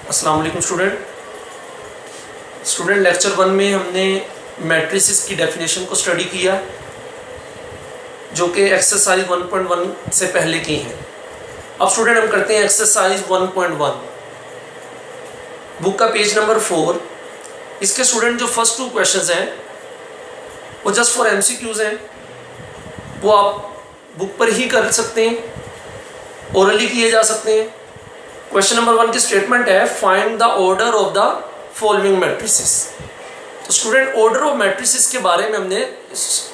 अस्सलाम वालेकुम student lecture 1 में हमने मैट्रिसेस की डेफिनेशन को स्टडी किया जो कि एक्सरसाइज 1.1 से पहले की है। अब स्टूडेंट हम करते हैं एक्सरसाइज 1.1, बुक का पेज नंबर 4। इसके स्टूडेंट जो फर्स्ट 2 क्वेश्चंस हैं वो जस्ट फॉर एमसीक्यूज हैं, वो आप बुक पर ही कर सकते हैं, ओरली किए जा सकते हैं। क्वेश्चन नंबर 1 की स्टेटमेंट है find the order of the following matrices. तो स्टूडेंट ऑर्डर ऑफ मैट्रिसेस के बारे में हमने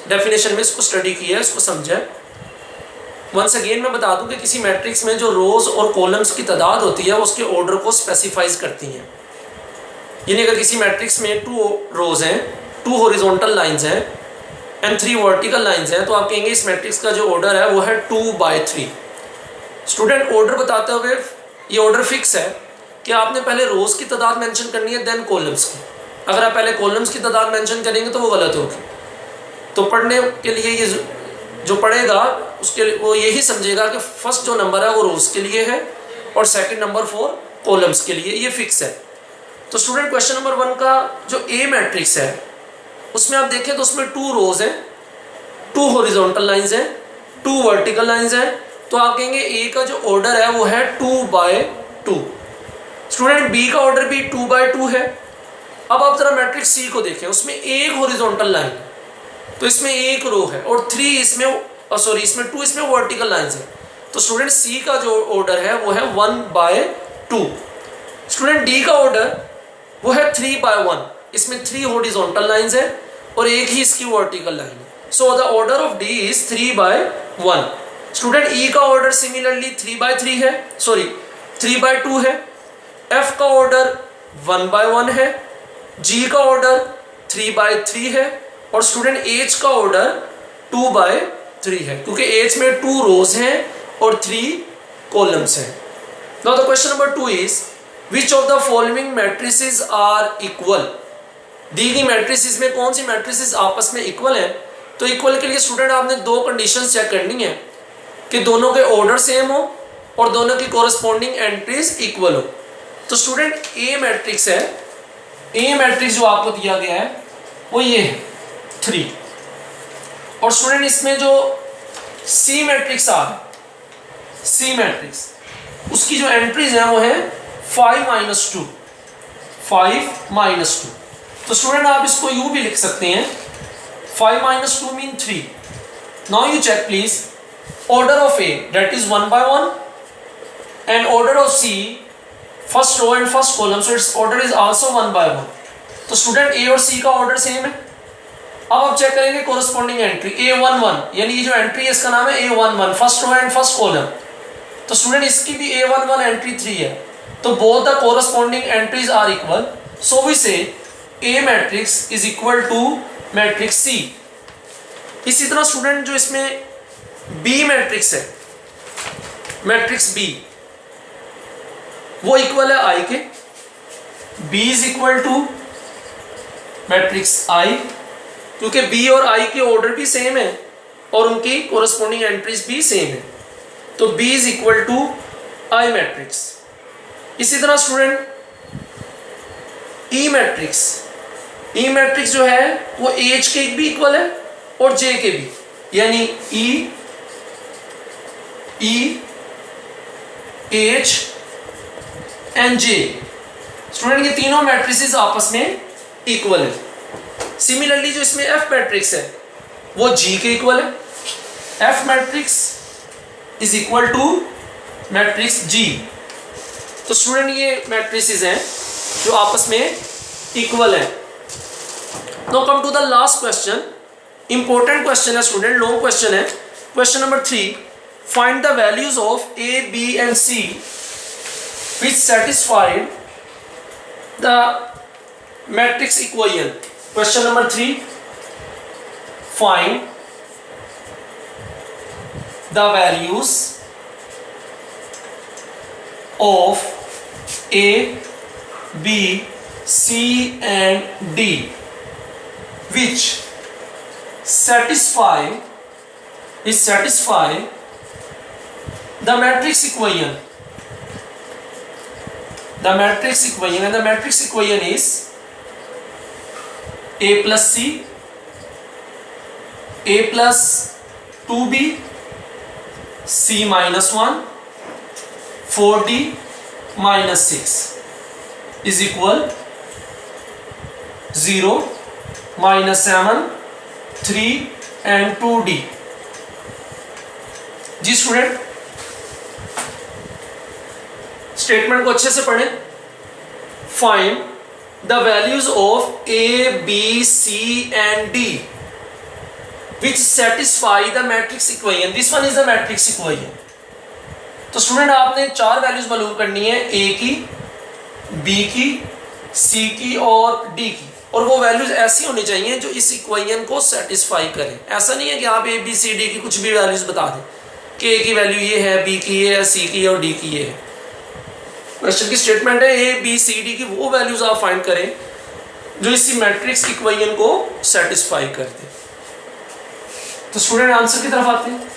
डेफिनेशन में इसको स्टडी किया है, इसको समझा है। वंस अगेन मैं बता दूं कि किसी मैट्रिक्स में जो रोज और कॉलम्स की तादाद होती है वो उसके ऑर्डर को स्पेसिफाइज करती हैं। यानी अगर किसी मैट्रिक्स में 2 रोज हैं, 2 हॉरिजॉन्टल लाइंस हैं एंड 3 वर्टिकल लाइंस हैं, तो आप कहेंगे इस मैट्रिक्स का जो ऑर्डर है वो है 2/3। स्टूडेंट ऑर्डर बताते हुए ये ऑर्डर फिक्स है कि आपने पहले रोज की तादाद मेंशन करनी है देन कॉलम्स की। अगर आप पहले कॉलम्स की तादाद मेंशन करेंगे तो वो गलत होगी। तो पढ़ने के लिए ये जो पढ़ेगा उसके लिए वो यही समझेगा कि फर्स्ट जो नंबर है वो रोज के लिए है और सेकंड नंबर 4 कॉलम्स के लिए, ये फिक्स है। तो स्टूडेंट क्वेश्चन नंबर 1 का जो ए मैट्रिक्स है उसमें आप देखें तो उसमें 2 रोज हैं, 2 हॉरिजॉन्टल लाइंस हैं, 2 वर्टिकल लाइंस हैं। तो आप कहेंगे ए का जो ऑर्डर है वो है 2/2। स्टूडेंट बी का ऑर्डर भी 2/2 है। अब आप जरा मैट्रिक्स सी को देखें, उसमें 1 हॉरिजॉन्टल लाइन है तो इसमें 1 रो है और 3 इसमें इसमें 2 इसमें वर्टिकल लाइंस है। तो स्टूडेंट सी का जो ऑर्डर है वो है 1/2। स्टूडेंट डी का ऑर्डर वो है 3/1, इसमें 3 हॉरिजॉन्टल लाइंस है और 1 ही इसकी वर्टिकल लाइन है। So the order of D is 3/1। Student E का ऑर्डर सिमिलरली 3/3 है, 3/2 है। एफ का ऑर्डर 1/1 है, जी का ऑर्डर 3/3 है और स्टूडेंट एच का ऑर्डर 2/3 है, क्योंकि एच में 2 रोज हैं और 3 कॉलम्स हैं। Now the question number 2 is which of the following matrices are equal. दी गई मैट्रिसेस में कौन सी मैट्रिसेस आपस में इक्वल है। तो इक्वल के लिए स्टूडेंट आपने 2 कंडीशंस चेक करनी है कि दोनों के ऑर्डर सेम हो और दोनों की कोरस्पॉन्डिंग एंट्रीज इक्वल हो। तो स्टूडेंट ए मैट्रिक्स है, ए मैट्रिक्स जो आपको दिया गया है वो ये है 3। और स्टूडेंट इसमें जो सी मैट्रिक्स आ रहा है, सी मैट्रिक्स उसकी जो एंट्रीज है वो है 5-2, 5-2। तो स्टूडेंट आप इसको यू भी लिख सकते हैं, 5-2 mean 3। Now you check please order of A, that is 1/1, and order of C, first row and first column, so its order is also 1/1। तो स्टूडेंट A और C का ऑर्डर सेम है। अब आप चेक करेंगे कोरस्पॉन्डिंग एंट्री A11, यानी ये जो एंट्री है इसका नाम है A11, first row and first column. तो स्टूडेंट इसकी भी A11 एंट्री 3 है, तो both the corresponding entries are equal. So we say A matrix is equal to matrix C। इसी तरह स्टूडेंट जो इसमें बी मैट्रिक्स है, मैट्रिक्स बी वो इक्वल है आई के। B is equal to matrix I, क्योंकि बी और आई के ऑर्डर भी सेम है और उनकी कोरस्पॉन्डिंग एंट्रीज भी सेम है। तो B is equal to I matrix. इसी तरह student E matrix, E matrix जो है वो एच के भी इक्वल है और जे के भी, यानी E H and J. Student ये तीनों मैट्रिसेस आपस में इक्वल है। सिमिलरली जो इसमें एफ मैट्रिक्स है वो जी के इक्वल है। F matrix is equal to matrix G. तो स्टूडेंट ये मैट्रिसेस हैं जो आपस में इक्वल है। Now come to the last question, important question है स्टूडेंट, लॉन्ग क्वेश्चन है। Question number 3, find the values of A, B and C which satisfied the matrix equation. Question number 3, find the values of A, B, C and D which satisfy the matrix equation the matrix equation, and the matrix equation is a plus c, a plus 2b, c minus 1, 4d minus 6 is equal 0, minus 7, 3 and 2d। जी student, statement को अच्छे से पढ़ें। Find the values of A B C and D which satisfy the matrix equation. This one is the matrix equation. तो student आपने 4 values मालूम करनी है, ए की, बी की, सी की और डी की, और वो वैल्यूज ऐसी होनी चाहिए जो इस इक्वेशन को सेटिस्फाई करें। ऐसा नहीं है कि आप ए बी सी डी की कुछ भी वैल्यूज बता दें कि ए की वैल्यू ये है, बी की ये है, सी की और डी की ये है। क्वेश्चन की स्टेटमेंट है ए बी सी डी की वो वैल्यूज आप फाइंड करें जो इसी मैट्रिक्स इक्वेशन को सेटिस्फाई कर दे। तो स्टूडेंट आंसर की तरफ आते हैं।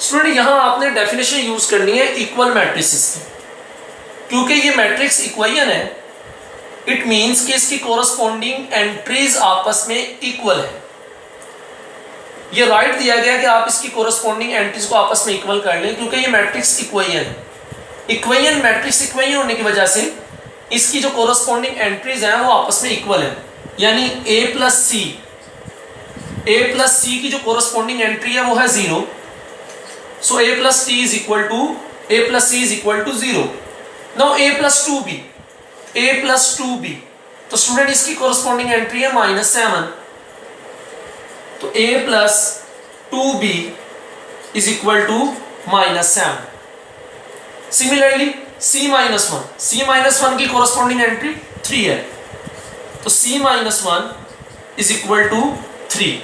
स्टूडेंट यहां आपने डेफिनेशन यूज करनी है इक्वल मैट्रिसेस की, क्योंकि ये मैट्रिक्स इक्वेशन है, इट मींस कि इसकी कोरस्पॉन्डिंग एंट्रीज आपस में इक्वल है। ये राइट दिया गया कि आप इसकी कोरस्पॉन्डिंग एंट्रीज को आपस में इक्वल कर लें, क्योंकि ये मैट्रिक्स इक्वेशन है। इक्वेशन मैट्रिक्स इक्वेशन होने की वजह से इसकी जो कोरस्पॉन्डिंग एंट्रीज हैं वो आपस में इक्वल है। यानी a प्लस सी की जो कोरस्पॉन्डिंग एंट्री है वो है 0, so a plus T is equal to a plus C is equal to 0। Now a plus 2b, तो स्टूडेंट इसकी कोरस्पॉन्डिंग एंट्री है -7, तो a plus 2b is equal to -7। Similarly c minus 1 की corresponding entry 3 है, तो c minus 1 is equal to 3,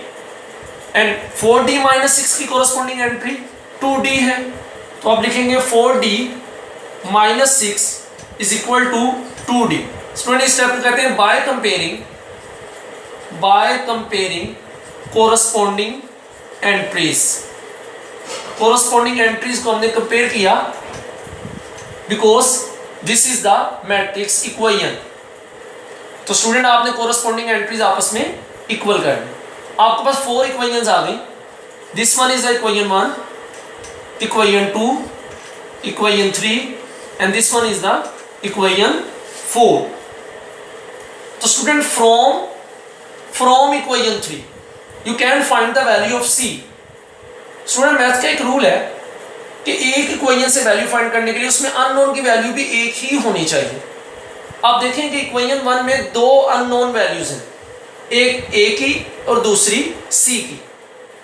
and 4d minus 6 की corresponding entry 2d है, तो आप लिखेंगे 4d minus 6 is equal to 2d। Student इस स्टेप को कहते हैं by comparing corresponding entries. Corresponding entries को हमने कंपेयर किया because this is the matrix equation. तो स्टूडेंट आपने कोरस्पॉन्डिंग एंट्रीज आपस में इक्वल करनी। आपके पास 4 इक्वेशंस आ गई। This one is the equation 1, equation 2, equation 3 and this one is the equation 4। तो student from equation 3 you can find the value of c। Student math का एक रूल है कि एक इक्वेशन से वैल्यू फाइंड करने के लिए उसमें अननोन की वैल्यू भी एक ही होनी चाहिए। आप देखें कि इक्वेशन 1 में 2 अननोन वैल्यूज हैं, एक a की और दूसरी c की।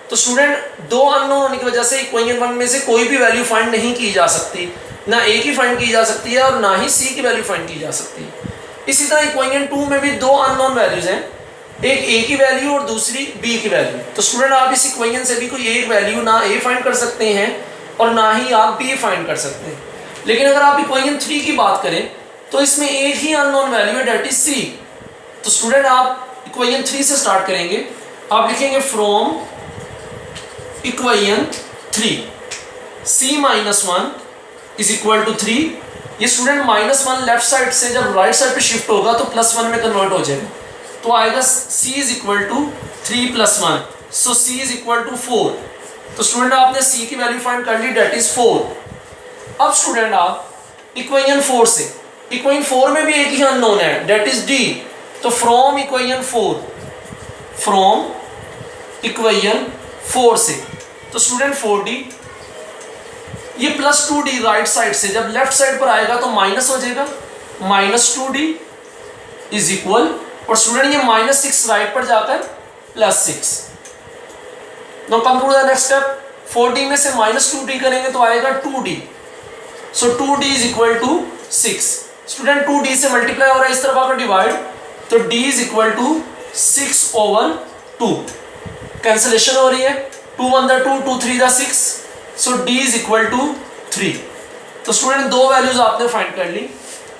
तो स्टूडेंट 2 अननोन होने की वजह से इक्वेशन 1 में से कोई भी वैल्यू फाइंड नहीं की जा सकती, ना a की फाइंड की जा सकती है और ना ही c की वैल्यू फाइंड की जा सकती है। इसी तरह इक्वेशन 2 में भी 2 अननोन वैल्यूज हैं, एक a की वैल्यू और दूसरी b की वैल्यू। तो स्टूडेंट आप इस इक्वेशन से भी कोई एक वैल्यू ना a फाइंड कर सकते हैं और ना ही आप b फाइंड कर सकते हैं। लेकिन अगर आप इक्वेशन 3 की बात करें तो इसमें एक ही अननोन वैल्यू है, डेट इज c। तो स्टूडेंट आप इक्वेशन 3 से स्टार्ट करेंगे। आप लिखेंगे from equation 3 c minus 1 is equal to 3। ये स्टूडेंट -1 लेफ्ट साइड से जब राइट साइड पे शिफ्ट होगा तो +1 में कन्वर्ट हो जाएगा, तो आएगा c is equal to 3 + 1, so c is equal to 4। तो स्टूडेंट आपने c की वैल्यू फाइंड कर ली, डेट इज 4। अब स्टूडेंट आप इक्वेशन 4 से, इक्वेशन 4 में भी एक ही अननोन है, डेट इज d। तो फ्रॉम इक्वेशन 4 से, तो स्टूडेंट 4d, ये +2d राइट साइड से जब लेफ्ट साइड पर आएगा तो माइनस हो जाएगा, -2d इज इक्वल, और स्टूडेंट ये -6 राइट पर जाकर +6। Now come to the next step. 4d में से -2d करेंगे तो आएगा 2d, so 2d is equal to 6। Student 2d से मल्टीप्लाई हो रहा है, इस तरफ आकर डिवाइड, तो d is equal to 6/2। Cancellation हो रही है, 2 1 दा 2, 2 3 दा 6, सो d इज इक्वल टू 3। तो स्टूडेंट 2 वैल्यूज आपने फाइंड कर ली,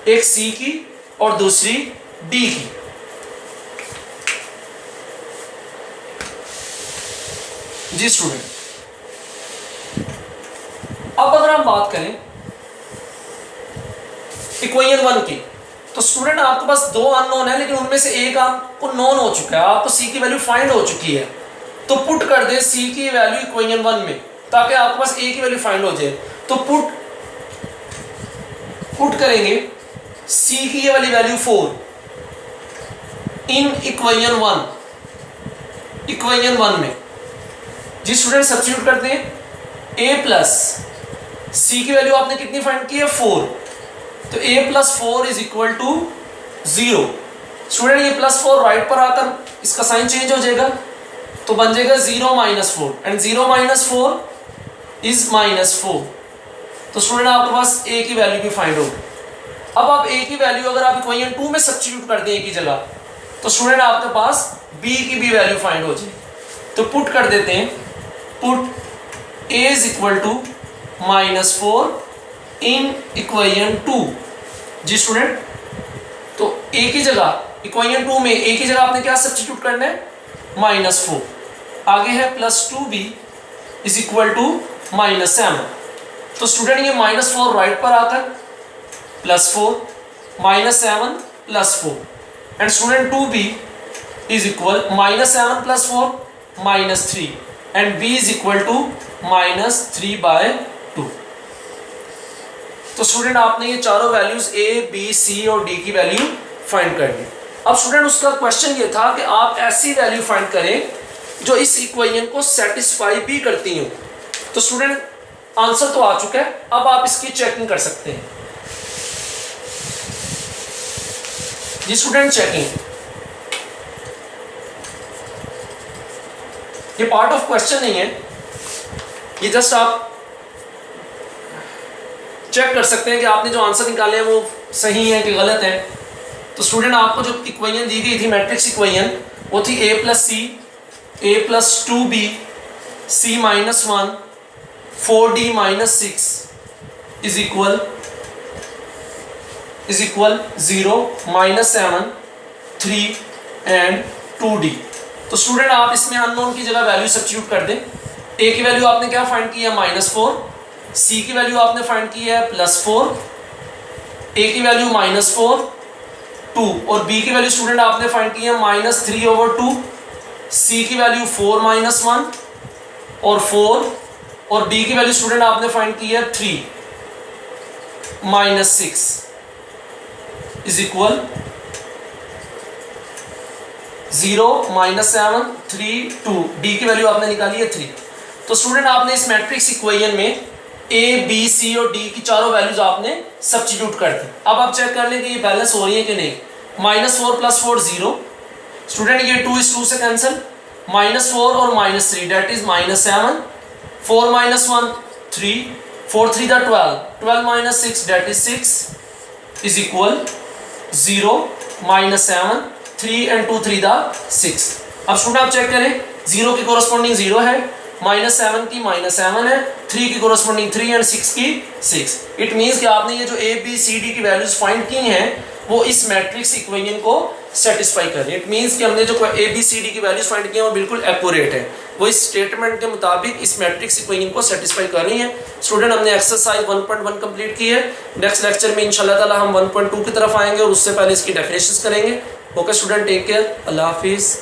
एक c की और दूसरी d की। जी स्टूडेंट, अब अगर हम बात करें इक्वेशन 1 की। तो स्टूडेंट आपके पास दो अननोन है, लेकिन उनमें से एक आपको नोन हो चुका है, आपको सी की वैल्यू फाइंड हो चुकी है। तो पुट कर दे सी की वैल्यू इक्वेशन 1 में, ताकि आपके पास ए की वैल्यू फाइंड हो जाए। तो पुट करेंगे सी की ये वाली वैल्यू 4 इन इक्वेशन 1 में। जी स्टूडेंट सब्स्टिट्यूट करते हैं, a प्लस सी की वैल्यू आपने कितनी फाइंड की है 4, तो a plus 4 is equal to 0। Student ये प्लस 4 राइट पर आकर इसका साइन चेंज हो जाएगा, तो बन जाएगा 0 minus 4 and 0 minus 4 is minus 4। तो स्टूडेंट आपके पास a की वैल्यू भी फाइंड होगी। अब आप a की वैल्यू अगर आप इक्वेशन 2 में सब्स्टिट्यूट कर दें a की जगह, तो स्टूडेंट आपके पास b की भी वैल्यू फाइंड हो जाएगी। तो पुट कर देते हैं, put a is equal to minus 4 in equation 2। जी स्टूडेंट, तो a की जगह इक्वेशन 2 में a की जगह आपने क्या सब्स्टिट्यूट करना है -4, आगे है plus 2b is equal to -7। तो स्टूडेंट ये -4 राइट पर आकर +4 -7 +4 and student 2b is equal -7 + 4 -3 and b is equal to -3/2। तो स्टूडेंट आपने ये चारों वैल्यूज a, b, c और d की वैल्यू फाइंड कर ली। अब स्टूडेंट उसका क्वेश्चन ये था कि आप ऐसी वैल्यू फाइंड करें जो इस इक्वेशन को सेटिस्फाई भी करती हो। तो स्टूडेंट आंसर तो आ चुका है, अब आप इसकी चेकिंग कर सकते हैं। जी स्टूडेंट चेकिंग, ये पार्ट ऑफ क्वेश्चन नहीं है, ये जस्ट आप चेक कर सकते हैं कि आपने जो आंसर निकाले हैं वो सही है कि गलत है। तो स्टूडेंट आपको जो इक्वेशन दी गई थी मैट्रिक्स इक्वेशन, वो थी a plus C, a plus 2b, c minus 1, 4d minus 6 is equal 0, -7, 3 and 2d। तो स्टूडेंट आप इसमें अननोन की जगह वैल्यू सब्स्टिट्यूट कर दें। a की वैल्यू आपने क्या फाइंड की है -4, c की वैल्यू आपने फाइंड की है +4, a की वैल्यू -4, 2 और b की वैल्यू स्टूडेंट आपने फाइंड की है -3/2, c की वैल्यू 4 -1 और 4 और d की वैल्यू स्टूडेंट आपने फाइंड की है 3 -6 इज इक्वल 0 -7 3 2। d की वैल्यू आपने निकाली है 3। तो स्टूडेंट आपने इस मैट्रिक्स इक्वेशन में a, b, c और d की चारों वैल्यूज आपने सब्स्टिट्यूट कर दी। अब आप चेक कर लें कि ये बैलेंस हो रही है कि नहीं। -4 + 4 0, स्टूडेंट ये 2 is 2 से कैंसिल, -4 और -3 date is -7, 4 - 1 3, 4 3 12, 12 - 6 that is 6 is equal 0 -7, 3 and 2 3 6। अब स्टूडेंट आप चेक करें, 0 की कोरस्पॉन्डिंग 0 है, -7 की -7 है, 3 की कोरस्पॉन्डिंग 3 एंड 6 की 6। इट मीन्स कि आपने ये जो a, b, c, d की वैल्यूज फाइंड की हैं वो इस मैट्रिक्स इक्वेशन को सेटिस्फाई कर रही है। इट मीन्स कि हमने जो a, b, c, d की वैल्यूज फाइंड की हैं वो बिल्कुल एक्यूरेट है, वो इस स्टेटमेंट के मुताबिक इस मैट्रिक्स इक्वेशन को सेटिस्फाई कर रही हैं। स्टूडेंट हमने एक्सरसाइज 1.1 कंप्लीट की है। नेक्स्ट लेक्चर में इंशाल्लाह ताला हम 1.2 की तरफ आएंगे और उससे पहले इसकी डेफिनेशंस करेंगे। ओके स्टूडेंट, टेक केयर, अल्लाह हाफिज़।